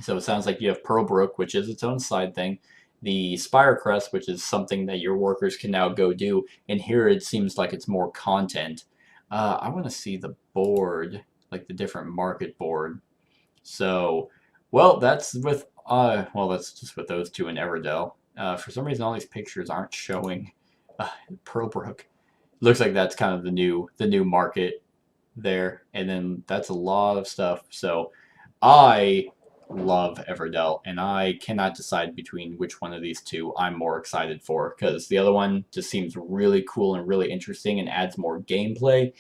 So it sounds like you have Pearlbrook, which is its own side thing. The Spirecrest, which is something that your workers can now go do. And here it seems like it's more content. I want to see the board, like the different market board. So, well, that's just with those two in Everdell. For some reason, all these pictures aren't showing Pearlbrook. Looks like that's kind of the new market there, and then that's a lot of stuff. So I love Everdell, and I cannot decide between which one of these two I'm more excited for, because the other one just seems really cool and really interesting and adds more gameplay,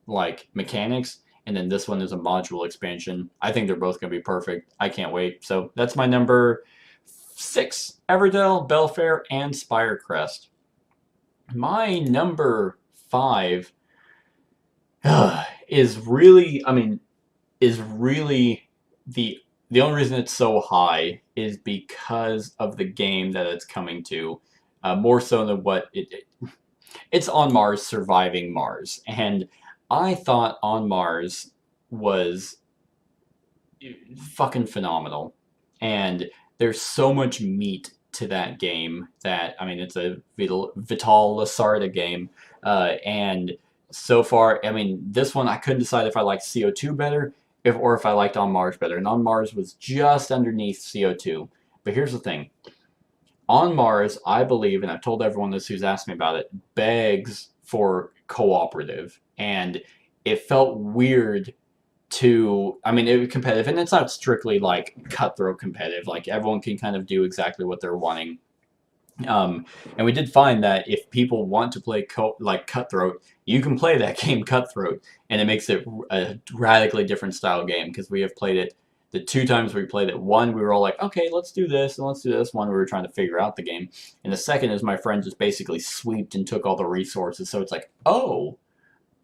like mechanics, and then this one is a module expansion. I think they're both going to be perfect. I can't wait. So that's my number 6, Everdell, Belfair, and Spirecrest. My number 5 is really the only reason it's so high is because of the game that it's coming to, more so than what it's On Mars, Surviving Mars. And I thought On Mars was fucking phenomenal. And there's so much meat to that game that, it's a Vital Lacerda game. And so far, this one I couldn't decide if I liked CO2 better or if I liked On Mars better. And On Mars was just underneath CO2. But here's the thing. On Mars, I believe, and I've told everyone this who's asked me about it, begs for cooperative. And it felt weird to, it was competitive, and it's not strictly like cutthroat competitive. Like everyone can kind of do exactly what they're wanting. And we did find that if people want to play cutthroat, you can play that game cutthroat, and it makes it a radically different style game, because we have played it the 2 times we played it. One, we were all like, okay, let's do this, and let's do this. One, we were trying to figure out the game. And the second is my friend just basically sweeped and took all the resources. So it's like, oh,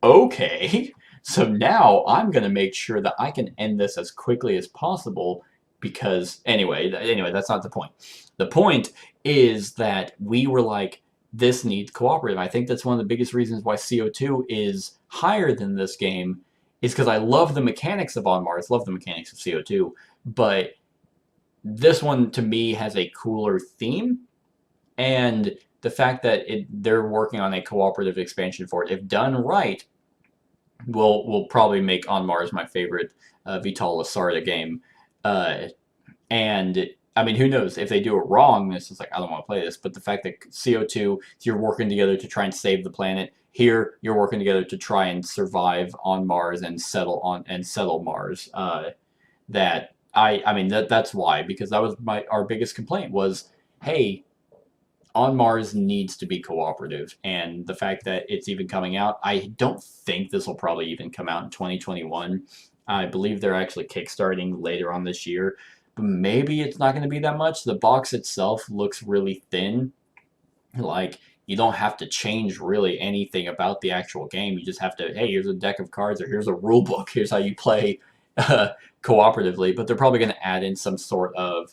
okay. So now I'm going to make sure that I can end this as quickly as possible, because anyway, that's not the point. The point is that we were like, this needs cooperative. I think that's one of the biggest reasons why CO2 is higher than this game, is because I love the mechanics of On Mars, love the mechanics of CO2, but this one to me has a cooler theme, and the fact that they're working on a cooperative expansion for it, if done right, will probably make On Mars my favorite Vital Lacerda game. And I mean, who knows if they do it wrong? This is like, I don't want to play this. But the fact that CO2, you're working together to try and save the planet. Here, you're working together to try and survive on Mars and settle Mars. I mean that's why, because that was our biggest complaint was, hey, On Mars needs to be cooperative, and the fact that it's even coming out, I don't think this will probably even come out in 2021. I believe they're actually kickstarting later on this year, but maybe it's not going to be that much. The box itself looks really thin. Like, you don't have to change really anything about the actual game. You just have to, hey, here's a deck of cards, or here's a rule book. Here's how you play cooperatively. But they're probably going to add in some sort of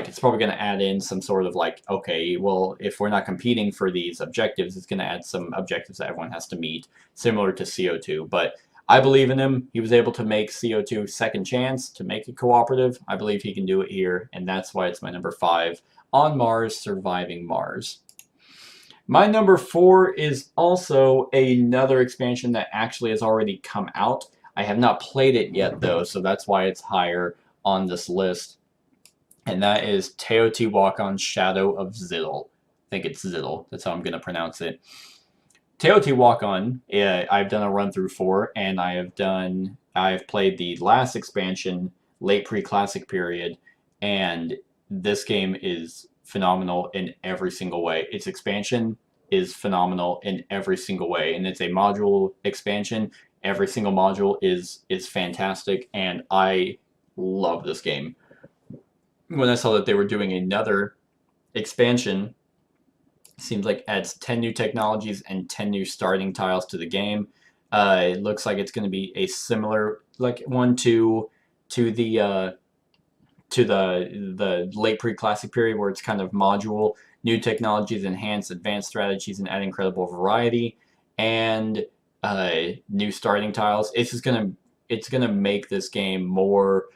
it's probably going to add in some sort of like, okay, well, if we're not competing for these objectives, it's going to add some objectives that everyone has to meet, similar to CO2. But I believe in him. He was able to make CO2 second chance to make it cooperative. I believe he can do it here, and that's why it's my number 5, On Mars, Surviving Mars. My number 4 is also another expansion that actually has already come out. I have not played it yet, though, so that's why it's higher on this list. And that is Teotihuacan Shadow of Zil. I think it's Zil. That's how I'm going to pronounce it. Teotihuacan, I've done a run through for, and I've played the last expansion, late pre-classic period, and this game is phenomenal in every single way. Its expansion is phenomenal in every single way, and it's a module expansion. Every single module is fantastic, and I love this game. When I saw that they were doing another expansion, seems like adds 10 new technologies and 10 new starting tiles to the game. It looks like it's going to be a similar one to the late pre-classic period, where it's kind of module, new technologies, enhance advanced strategies, and add incredible variety, and new starting tiles. It's gonna make this game more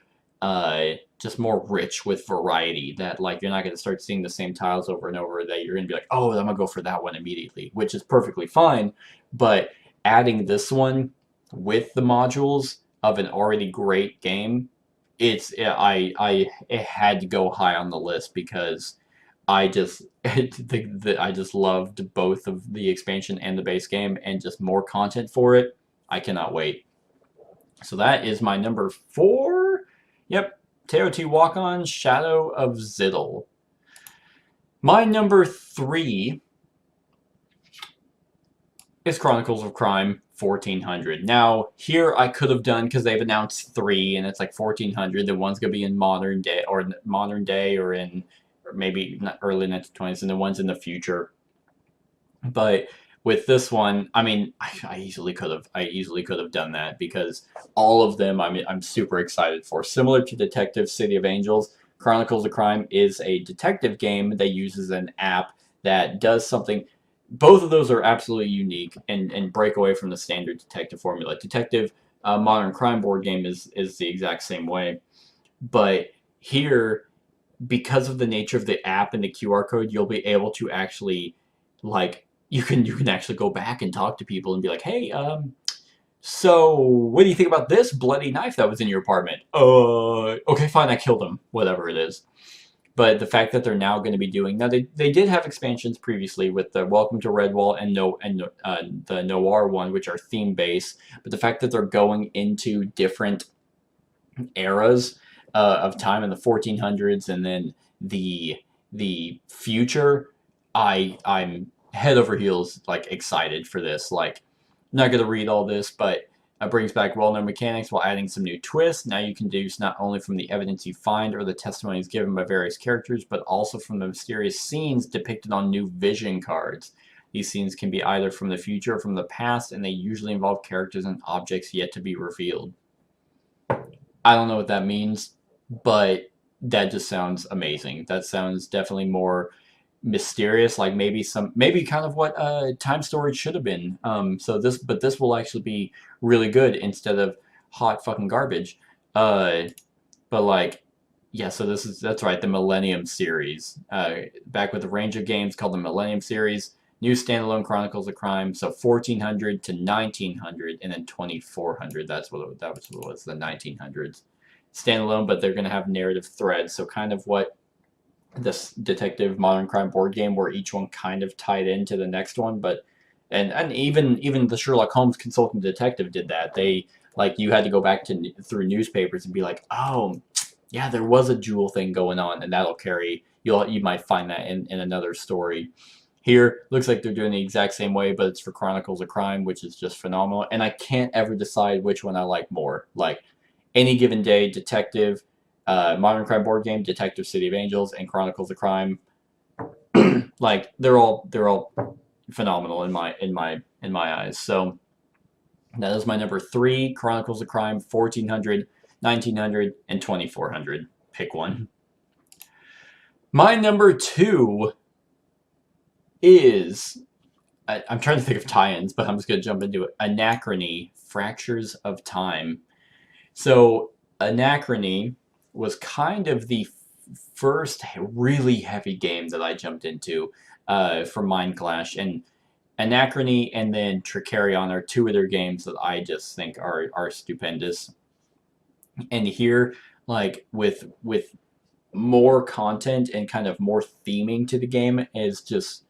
just more rich with variety, that like you're not going to start seeing the same tiles over and over, that you're going to be like, oh, I'm going to go for that one immediately, which is perfectly fine. But adding this one with the modules of an already great game, it had to go high on the list, because I just I just loved both of the expansion and the base game, and just more content for it. I cannot wait. So that is my number 4. Yep, Teotihuacan Shadow of Zil. My number 3 is Chronicles of Crime 1400. Now, here I could have done, because they've announced 3, and it's like 1400. The one's going to be in modern day, or in, or maybe not early 1920s, and the one's in the future. But with this one, I mean, I easily could have done that, because all of them I'm super excited for. Similar to Detective City of Angels, Chronicles of Crime is a detective game that uses an app that does something. Both of those are absolutely unique and break away from the standard detective formula. Detective Modern Crime board game is the exact same way. But here, because of the nature of the app and the QR code, you'll be able to actually, like, you can actually go back and talk to people and be like, hey, so what do you think about this bloody knife that was in your apartment? Okay, fine, I killed him. Whatever it is. But the fact that they're now going to be doing, now they did have expansions previously with the Welcome to Redwall and the Noir one, which are theme based. But the fact that they're going into different eras of time, in the 1400s and then the future, I'm head over heels like excited for this. Like, I'm not going to read all this, but it brings back well-known mechanics while adding some new twists. Now you can deduce not only from the evidence you find or the testimonies given by various characters, but also from the mysterious scenes depicted on new vision cards. These scenes can be either from the future or from the past, and they usually involve characters and objects yet to be revealed. I don't know what that means, but that just sounds amazing. That sounds definitely more mysterious, like maybe kind of what time storage should have been. But this will actually be really good instead of hot fucking garbage. But like, yeah, so that's right, the Millennium series. Back with a range of games called the Millennium series. New standalone Chronicles of Crime. So 1400 to 1900, and then 2400. That was what it was, the 1900s. Standalone, but they're going to have narrative threads. So kind of what this detective modern crime board game, where each one kind of tied into the next one. But and even the Sherlock Holmes Consulting Detective did that. They, like, you had to go back to through newspapers and be like, oh yeah, there was a jewel thing going on, and that'll carry, you might find that in another story. Here, looks like they're doing the exact same way, but it's for Chronicles of Crime, which is just phenomenal. And I can't ever decide which one I like more. Like, Any Given Day, Detective, Modern Crime Board Game, Detective City of Angels, and Chronicles of Crime. Like, they're all phenomenal in my eyes. So that is my number 3, Chronicles of Crime, 1400, 1900, and 2400. Pick one. My number 2 is, I'm trying to think of tie-ins, but I'm just going to jump into it. Anachrony, Fractures of Time. So Anachrony was kind of the first really heavy game that I jumped into for Mind Clash, and Anachrony and then Tricarion are two of their games that I just think are stupendous. And here, like, with more content and kind of more theming to the game, is just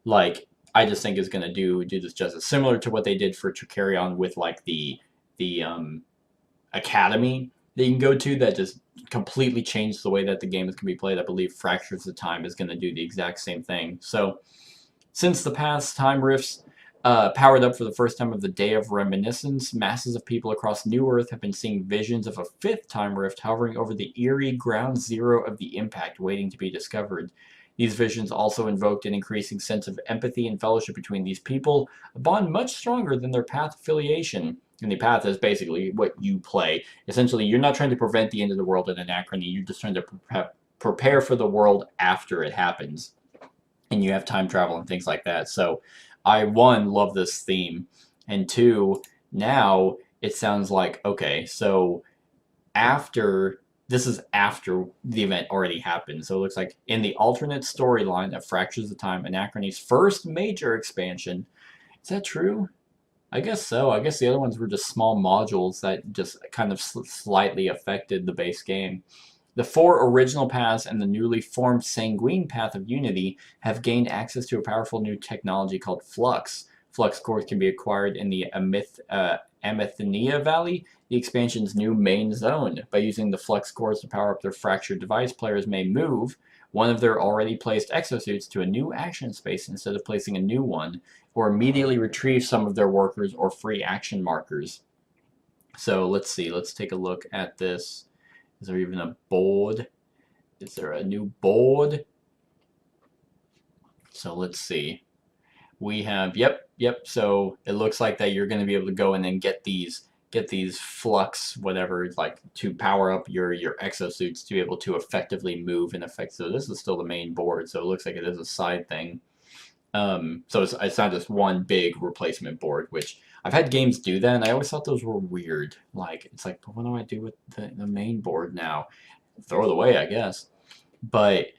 like, I just think is going to do this justice, similar to what they did for Tricarion with like the academy that you can go to, that just completely changed the way that the game is going to be played. I believe Fractures of Time is going to do the exact same thing. So since the past time rifts powered up for the first time of the Day of Reminiscence, masses of people across New Earth have been seeing visions of a 5th time rift hovering over the eerie ground zero of the impact, waiting to be discovered. These visions also invoked an increasing sense of empathy and fellowship between these people, a bond much stronger than their path affiliation. And the path is basically what you play. Essentially, you're not trying to prevent the end of the world in Anachrony, you're just trying to prepare for the world after it happens. And you have time travel and things like that. So I, 1, love this theme, and 2, now it sounds like, okay, so this is after the event already happened. So it looks like in the alternate storyline of Fractures of Time, Anachrony's first major expansion. Is that true? I guess so. I guess the other ones were just small modules that just kind of slightly affected the base game. The 4 original paths and the newly formed Sanguine Path of Unity have gained access to a powerful new technology called Flux. Flux cores can be acquired in the Amethania Valley, the expansion's new main zone. By using the Flux cores to power up their fractured device, players may move one of their already placed exosuits to a new action space instead of placing a new one, or immediately retrieve some of their workers or free action markers. So let's see, let's take a look at this. Is there even a board? Is there a new board? So let's see. We have, yep. So it looks like that you're going to be able to go in and get these flux, whatever, like, to power up your exosuits to be able to effectively move and affect. So this is still the main board. So it looks like it is a side thing. So it's not just one big replacement board, which I've had games do that, and I always thought those were weird. Like, it's like, but what do I do with the main board now? Throw it away, I guess. But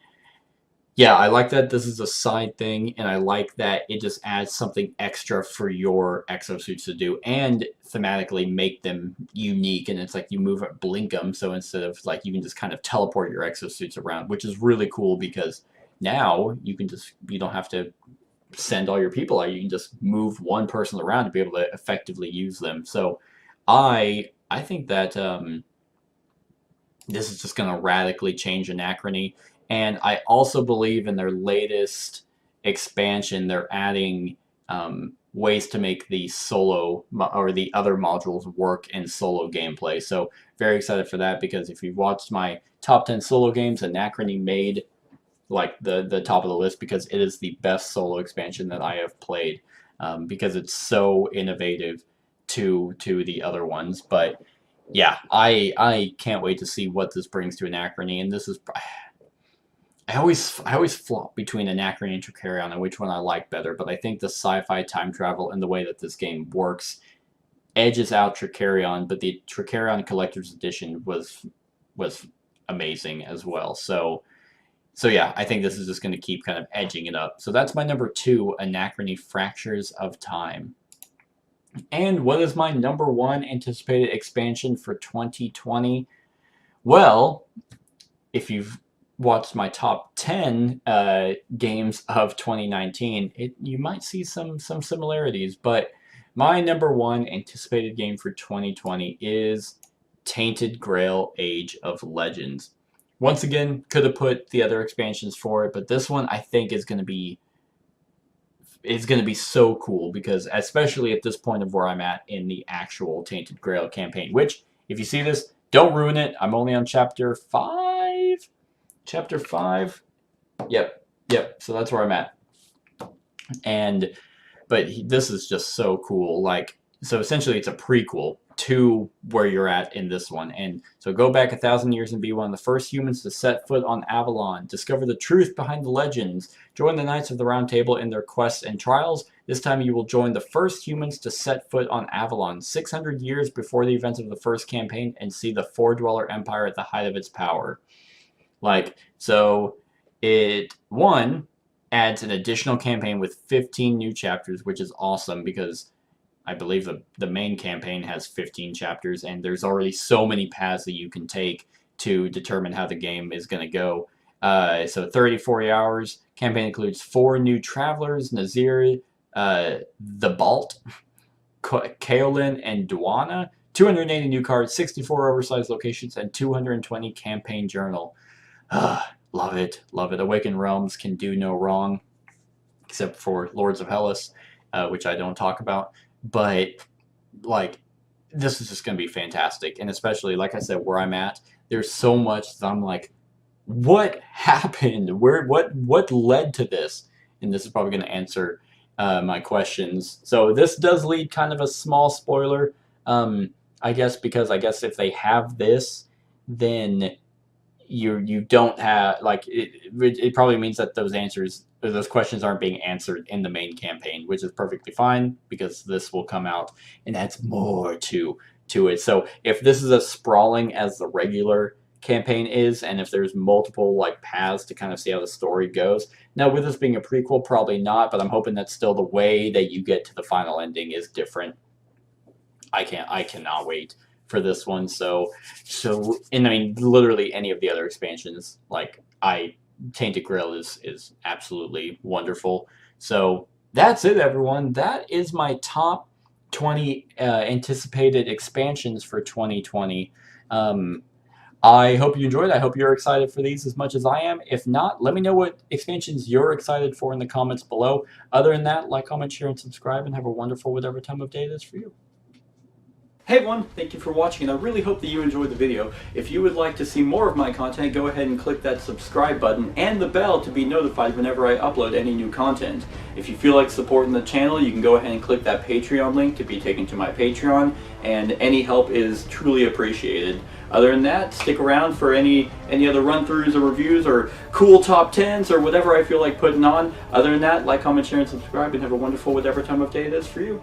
yeah, I like that this is a side thing, and I like that it just adds something extra for your exosuits to do, and thematically make them unique. And it's like you move at blink them, so instead of, like, you can just kind of teleport your exosuits around, which is really cool, because now you don't have to send all your people out. You can just move one person around to be able to effectively use them. So I think that this is just going to radically change Anachrony. And I also believe in their latest expansion, they're adding ways to make the solo or the other modules work in solo gameplay. So very excited for that, because if you've watched my top 10 solo games, Anachrony made like the top of the list, because it is the best solo expansion that I have played, because it's so innovative to the other ones. But yeah, I can't wait to see what this brings to Anachrony. And this is, I always flop between Anachrony and Tricarion and which one I like better, but I think the sci-fi time travel and the way that this game works edges out Tricarion. But the Tricarion Collector's Edition was was amazing as well. So yeah, I think this is just going to keep kind of edging it up. So that's my number 2, Anachrony Fractures of Time. And what is my number 1 anticipated expansion for 2020? Well, if you've watched my top 10 games of 2019, you might see some similarities. But my number 1 anticipated game for 2020 is Tainted Grail Age of Legends. Once again, could have put the other expansions for it, but this one I think is going to be so cool, because especially at this point of where I'm at in the actual Tainted Grail campaign, which, if you see this, don't ruin it. I'm only on chapter 5. Chapter 5. Yep. So that's where I'm at. But this is just so cool. Like, so essentially it's a prequel to where you're at in this one. And so go back 1,000 years and be one of the first humans to set foot on Avalon. Discover the truth behind the legends. Join the Knights of the Round Table in their quests and trials. This time you will join the first humans to set foot on Avalon, 600 years before the events of the first campaign, and see the Four-Dweller Empire at the height of its power. Like, so it, one, adds an additional campaign with 15 new chapters, which is awesome, because I believe the main campaign has 15 chapters, and there's already so many paths that you can take to determine how the game is going to go. So 30, 40 hours. Campaign includes 4 new travelers, Nazir, the Balt, Kaolin, and Duana, 280 new cards, 64 oversized locations, and 220 campaign journal. Love it. Awakened Realms can do no wrong, except for Lords of Hellas, which I don't talk about. But, like, this is just going to be fantastic. And especially, like I said, where I'm at, there's so much that I'm like, what happened? What led to this? And this is probably going to answer my questions. So this does lead kind of a small spoiler, I guess, because I guess if they have this, then you don't have, like, it probably means that those questions aren't being answered in the main campaign, which is perfectly fine, because this will come out and adds more to it. So if this is as sprawling as the regular campaign is, and if there's multiple, like, paths to kind of see how the story goes, now with this being a prequel, probably not, but I'm hoping that still the way that you get to the final ending is different. I cannot wait for this one. So and I mean, literally any of the other expansions, like, Tainted Grail is absolutely wonderful. So that's it, everyone. That is my top 20 anticipated expansions for 2020. I hope you enjoyed. I hope you're excited for these as much as I am. If not, let me know what expansions you're excited for in the comments below. Other than that, like, comment, share, and subscribe, and have a wonderful whatever time of day it is for you. Hey everyone, thank you for watching, and I really hope that you enjoyed the video. If you would like to see more of my content, go ahead and click that subscribe button and the bell to be notified whenever I upload any new content. If you feel like supporting the channel, you can go ahead and click that Patreon link to be taken to my Patreon, and any help is truly appreciated. Other than that, stick around for any other run-throughs or reviews or cool top 10s or whatever I feel like putting on. Other than that, like, comment, share, and subscribe, and have a wonderful whatever time of day it is for you.